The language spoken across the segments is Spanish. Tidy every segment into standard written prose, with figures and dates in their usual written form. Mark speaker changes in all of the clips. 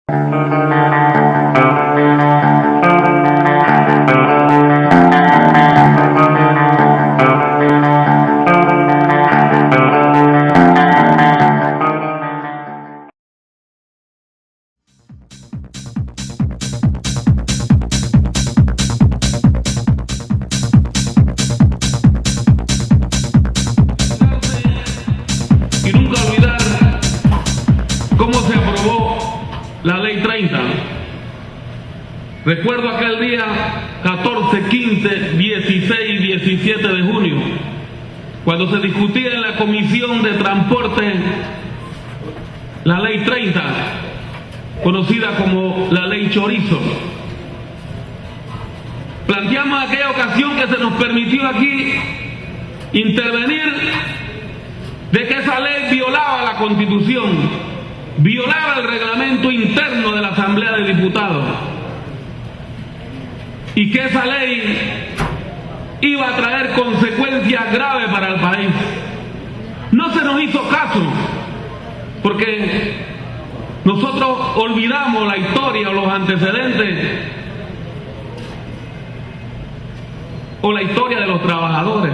Speaker 1: Y nunca olvidar cómo se aprobó la Ley 30. Recuerdo aquel día 14, 15, 16 y 17 de junio, cuando se discutía en la Comisión de Transporte la Ley 30, conocida como la Ley Chorizo. Planteamos en aquella ocasión que se nos permitió aquí intervenir de que esa ley violaba la Constitución, violaba el reglamento interno de la Asamblea de Diputados, y que esa ley iba a traer consecuencias graves para el país. No se nos hizo caso, porque nosotros olvidamos la historia o los antecedentes o la historia de los trabajadores.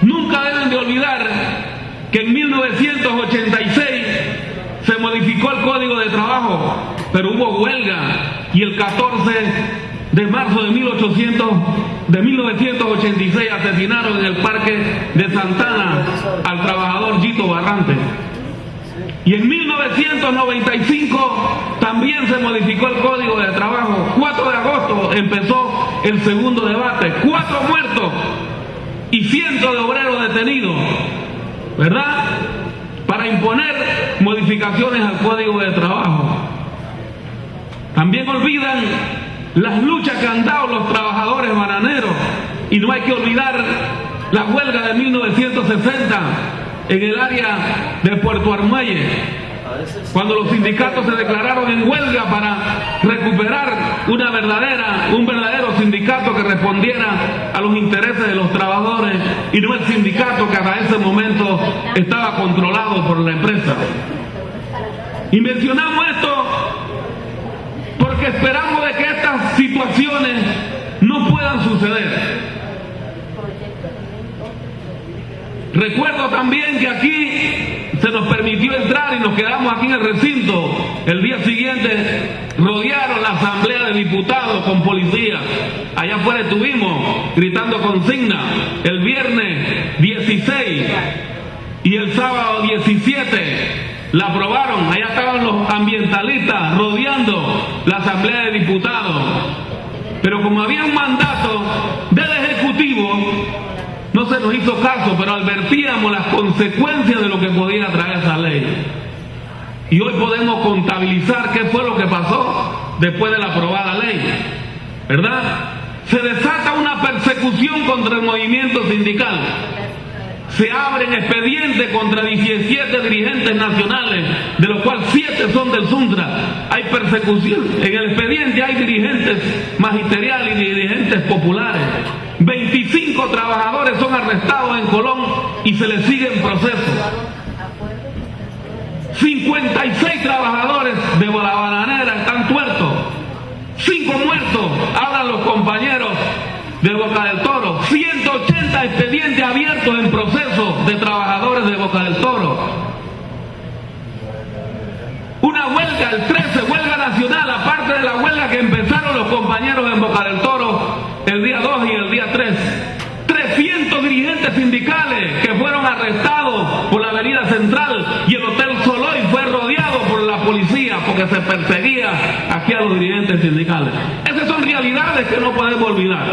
Speaker 1: Nunca deben de olvidar que en 1986 se modificó el Código de Trabajo, pero hubo huelga, y el 14 de marzo de 1986 asesinaron en el Parque de Santana al trabajador Gito Barrante. Y en 1995 también se modificó el Código de Trabajo. 4 de agosto empezó el segundo debate. 4 muertos y cientos de obreros detenidos, ¿verdad?, para imponer modificaciones al Código de Trabajo. También olvidan las luchas que han dado los trabajadores bananeros, y no hay que olvidar la huelga de 1960 en el área de Puerto Armuelle, cuando los sindicatos se declararon en huelga para recuperar un verdadero sindicato que respondiera a los intereses de los trabajadores, y no el sindicato que hasta ese momento estaba controlado por la empresa. Y mencionamos esto porque esperamos de que estas situaciones no puedan suceder. Recuerdo también que aquí se nos permitió entrar y nos quedamos aquí en el recinto. El día siguiente rodearon la Asamblea de Diputados con policía. Allá afuera estuvimos gritando consigna. El viernes 16 y el sábado 17 la aprobaron. Allá estaban los ambientalistas rodeando la Asamblea de Diputados. Pero como había un mandato del Ejecutivo, no se nos hizo caso, pero advertíamos las consecuencias de lo que podía traer esa ley. Y hoy podemos contabilizar qué fue lo que pasó después de la aprobada ley, ¿verdad? Se desata una persecución contra el movimiento sindical. Se abren expedientes contra 17 dirigentes nacionales, de los cuales 7 son del Suntra. Hay persecución. En el expediente hay dirigentes magisteriales y dirigentes populares. 25 trabajadores son arrestados en Colón y se les sigue en proceso. 56 trabajadores de la bananera están tuertos. 5 muertos, hablan los compañeros de Boca del Toro. 180 expedientes abiertos en proceso de trabajadores de Boca del Toro. Una huelga, el 13, huelga nacional, aparte de la huelga que empezaron los compañeros en Boca del Toro el día 2 y el día 3. 300 dirigentes sindicales que fueron arrestados por la Avenida Central, y el Hotel Soloy fue rodeado por la policía porque se perseguía aquí a los dirigentes sindicales. Esas son realidades que no podemos olvidar.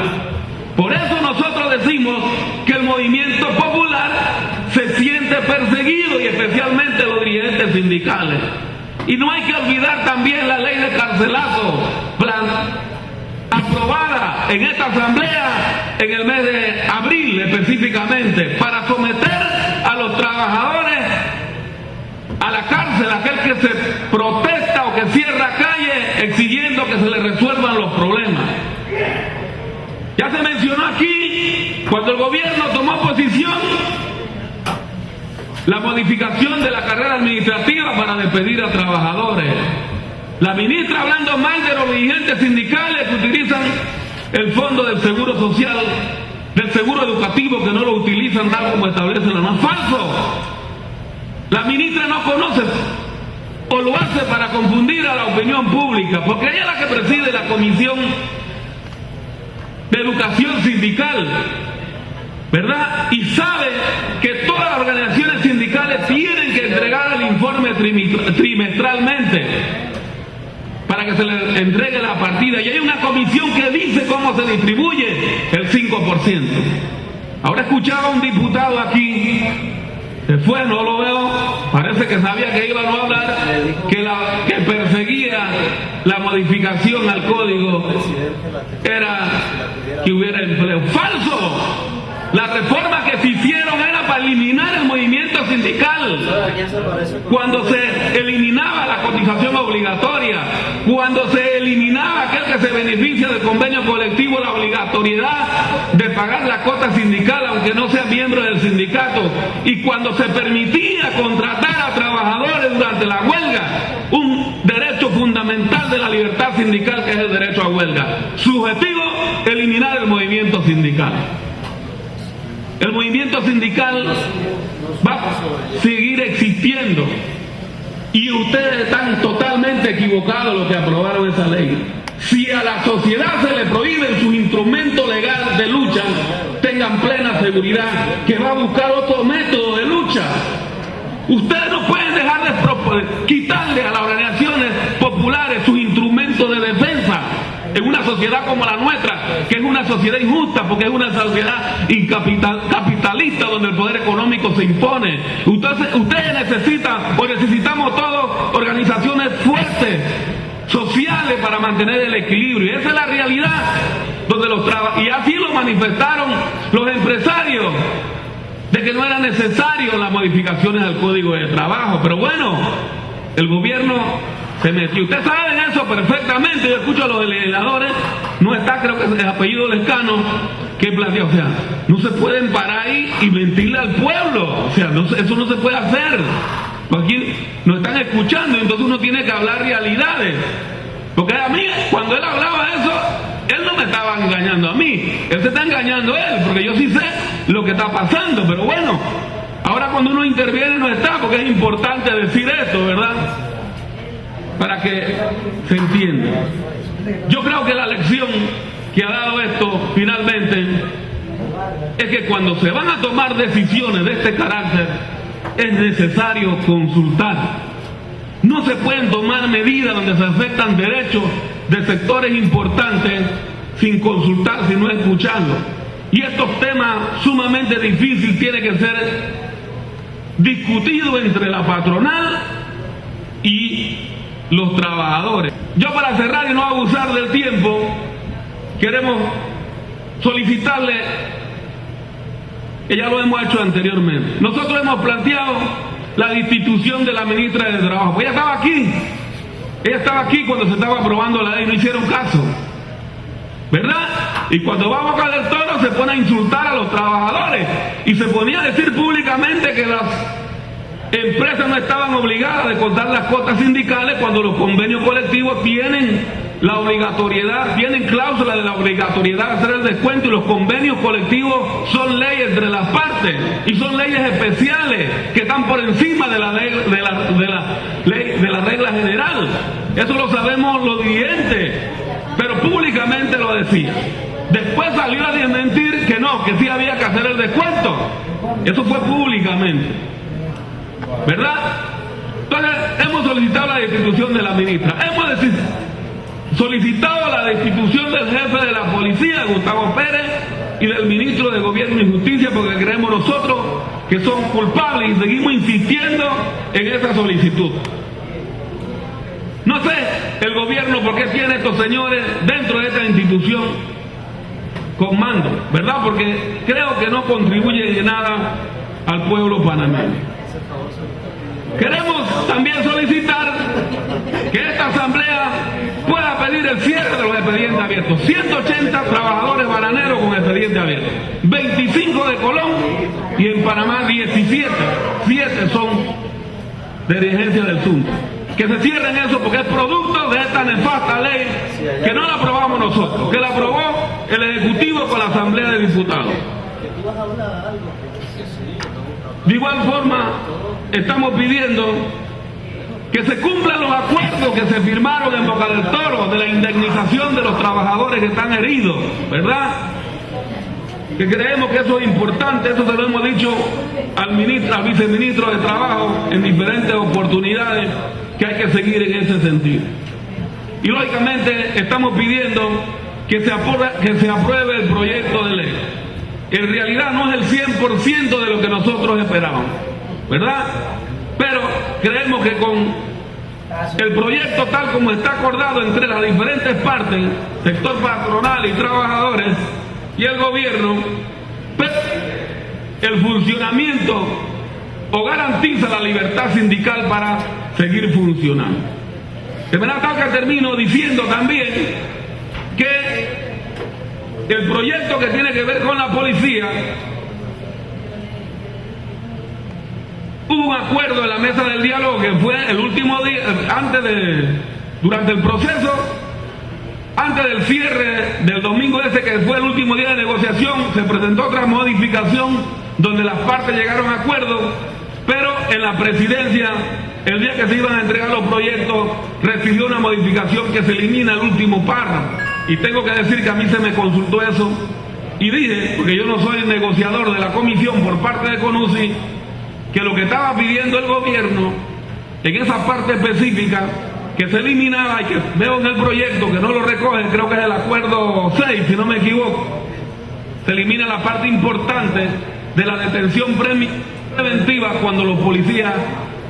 Speaker 1: Por eso nosotros decimos que el movimiento popular se siente perseguido, y especialmente los dirigentes sindicales. Y no hay que olvidar también la ley de carcelazo, aprobada en esta asamblea en el mes de abril específicamente, para someter a los trabajadores a la cárcel, aquel que se protesta o que cierra calle exigiendo que se le resuelvan los problemas. Ya se mencionó aquí, cuando el gobierno tomó posición, la modificación de la carrera administrativa para despedir a trabajadores. La ministra hablando mal de los dirigentes sindicales que utilizan el fondo del seguro social, del seguro educativo, que no lo utilizan tal como establece la norma. ¡Falso! La ministra no conoce o lo hace para confundir a la opinión pública, porque ella es la que preside la Comisión de Educación Sindical, ¿verdad? Y sabe que todas las organizaciones sindicales tienen que entregar el informe trimestralmente para que se le entregue la partida. Y hay una comisión que dice cómo se distribuye el 5%. Ahora escuchaba a un diputado aquí, se fue, no lo veo, parece que sabía que iba a no hablar, que perseguía la modificación al código era que hubiera empleo. ¡Falso! Las reformas que se hicieron era para eliminar el movimiento sindical. Cuando se eliminaba la cotización obligatoria, cuando se eliminaba aquel que se beneficia del convenio colectivo, la obligatoriedad de pagar la cuota sindical aunque no sea miembro del sindicato, y cuando se permitía contratar a trabajadores durante la huelga, un derecho fundamental de la libertad sindical que es el derecho a huelga. Su objetivo, eliminar el movimiento sindical. El movimiento sindical va a seguir existiendo y ustedes están totalmente equivocados en lo que aprobaron esa ley. Si a la sociedad se le prohíben sus instrumentos legales de lucha, tengan plena seguridad que va a buscar otro método de lucha. Ustedes no pueden dejar de quitarle a las organizaciones populares sus instrumentos de defensa en una sociedad como la nuestra, que es una sociedad injusta, porque es una sociedad capitalista donde el poder económico se impone. Ustedes necesitan, o necesitamos todos, organizaciones fuertes, sociales, para mantener el equilibrio. Y esa es la realidad, donde y así lo manifestaron los empresarios, de que no eran necesarias las modificaciones al Código de Trabajo. Pero bueno, el gobierno se metió. Ustedes saben eso perfectamente. Yo escucho a los legisladores, no está, creo que es el apellido Lescano, que plantea, o sea, no se pueden parar ahí y mentirle al pueblo. O sea, eso no se puede hacer. Aquí nos están escuchando, entonces uno tiene que hablar realidades. Porque a mí, cuando él hablaba eso, él no me estaba engañando a mí, él se está engañando a él, porque yo sí sé lo que está pasando. Pero bueno, ahora cuando uno interviene no está, porque es importante decir esto, ¿verdad? Para que se entienda. Yo creo que la lección que ha dado esto finalmente es que cuando se van a tomar decisiones de este carácter es necesario consultar. No se pueden tomar medidas donde se afectan derechos de sectores importantes sin consultar, sino escuchando. Y estos temas sumamente difíciles tienen que ser discutidos entre la patronal y los trabajadores. Yo, para cerrar y no abusar del tiempo, queremos solicitarle, que ya lo hemos hecho anteriormente, nosotros hemos planteado la destitución de la ministra de Trabajo. Pues ella estaba aquí cuando se estaba aprobando la ley, no hicieron caso, ¿verdad? Y cuando va a Boca del Toro se pone a insultar a los trabajadores y se ponía a decir públicamente que las empresas no estaban obligadas a descontar las cuotas sindicales cuando los convenios colectivos tienen la obligatoriedad, tienen cláusulas de la obligatoriedad de hacer el descuento, y los convenios colectivos son leyes entre las partes y son leyes especiales que están por encima de la regla general. Eso lo sabemos los dirigentes, pero públicamente lo decía. Después salió a desmentir que no, que sí había que hacer el descuento. Eso fue públicamente, ¿verdad? Entonces hemos solicitado la destitución de la ministra, hemos solicitado la destitución del jefe de la policía, Gustavo Pérez, y del ministro de Gobierno y Justicia, porque creemos nosotros que son culpables y seguimos insistiendo en esa solicitud. No sé el gobierno por qué tiene estos señores dentro de esta institución con mando, ¿verdad? Porque creo que no contribuyen en nada al pueblo panameño. Queremos también solicitar que esta asamblea pueda pedir el cierre de los expedientes abiertos. 180 trabajadores bananeros con expediente abierto, 25 de Colón, y en Panamá 17, 7 son de dirigencia del Sunta. Que se cierren eso, porque es producto de esta nefasta ley que no la aprobamos nosotros, que la aprobó el Ejecutivo con la Asamblea de Diputados. De igual forma, estamos pidiendo que se cumplan los acuerdos que se firmaron en Boca del Toro de la indemnización de los trabajadores que están heridos, ¿verdad? Que creemos que eso es importante, eso se lo hemos dicho al viceministro de Trabajo en diferentes oportunidades, que hay que seguir en ese sentido. Y lógicamente estamos pidiendo que se apruebe el proyecto de ley. En realidad no es el 100% de lo que nosotros esperábamos, ¿verdad? Pero creemos que con el proyecto tal como está acordado entre las diferentes partes, sector patronal y trabajadores y el gobierno, el funcionamiento o garantiza la libertad sindical para seguir funcionando. De manera tal que termino diciendo también que el proyecto que tiene que ver con la policía, hubo un acuerdo en la mesa del diálogo que fue el último día, durante el proceso, antes del cierre del domingo ese que fue el último día de negociación, se presentó otra modificación donde las partes llegaron a acuerdo, pero en la presidencia, el día que se iban a entregar los proyectos, recibió una modificación que se elimina el último párrafo. Y tengo que decir que a mí se me consultó eso y dije, porque yo no soy negociador de la comisión por parte de CONUSI, que lo que estaba pidiendo el gobierno en esa parte específica que se eliminaba, y que veo en el proyecto que no lo recoge, creo que es el acuerdo 6, si no me equivoco, se elimina la parte importante de la detención preventiva cuando los policías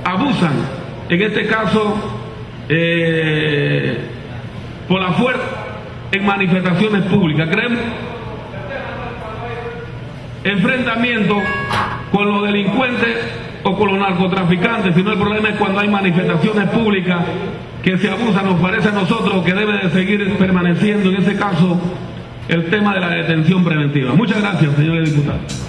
Speaker 1: abusan, en este caso por la fuerza en manifestaciones públicas. Creemos enfrentamiento con los delincuentes o con los narcotraficantes, sino el problema es cuando hay manifestaciones públicas que se abusan. Nos parece a nosotros que debe de seguir permaneciendo en ese caso el tema de la detención preventiva. Muchas gracias, señores diputados.